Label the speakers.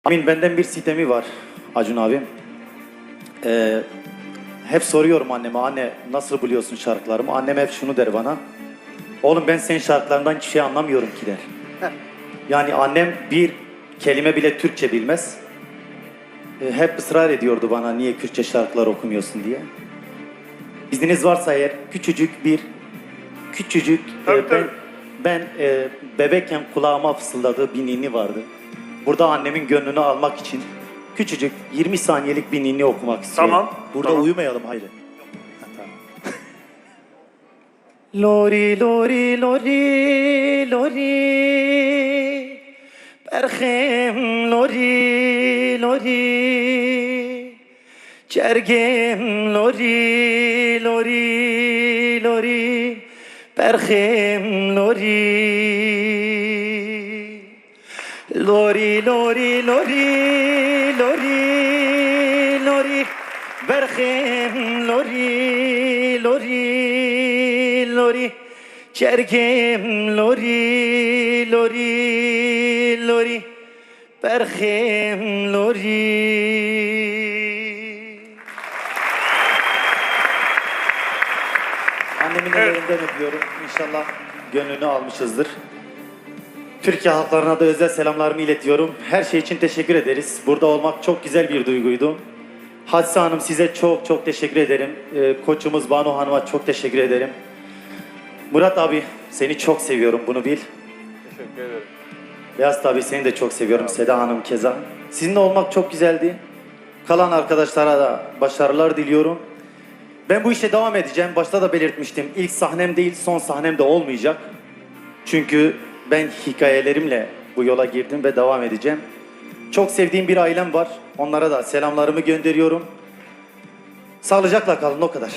Speaker 1: Amin, benden bir sitemi var Acun abim. Hep soruyorum anneme, anne nasıl buluyorsun şarkılarımı? Annem hep şunu der bana. Oğlum ben senin şarkılarından hiçbir şey anlamıyorum ki der. Yani annem bir kelime bile Türkçe bilmez. Hep ısrar ediyordu bana niye Kürtçe şarkılar okumuyorsun diye. İzniniz varsa eğer küçücük ben bebekken kulağıma fısıldadığı bir ninni vardı. Burada annemin gönlünü almak için küçücük 20 saniyelik bir ninni okumak istiyorum.
Speaker 2: Tamam.
Speaker 1: Burada
Speaker 2: tamam.
Speaker 1: uyumayalım hayır. Lori lori lori lori Berxem lori lori Cergem lori lori lori Berxem lori Lori lori lori lori lori Berxem lori lori lori Cergem lori lori lori Berxem lori. Annemin ellerinden öpüyorum. İnşallah gönlünü almışızdır. Türkiye halklarına da özel selamlarımı iletiyorum. Her şey için teşekkür ederiz. Burada olmak çok güzel bir duyguydu. Hadise Hanım size çok çok teşekkür ederim. Koçumuz Banu Hanım'a çok teşekkür ederim. Murat abi seni çok seviyorum, bunu bil.
Speaker 2: Teşekkür ederim.
Speaker 1: Beyaz abi seni de çok seviyorum. Seda Hanım keza. Sizinle olmak çok güzeldi. Kalan arkadaşlara da başarılar diliyorum. Ben bu işe devam edeceğim. Başta da belirtmiştim. İlk sahnem değil, son sahnem de olmayacak. Çünkü ben hikayelerimle bu yola girdim ve devam edeceğim. Çok sevdiğim bir ailem var. Onlara da selamlarımı gönderiyorum. Sağlıcakla kalın, o kadar.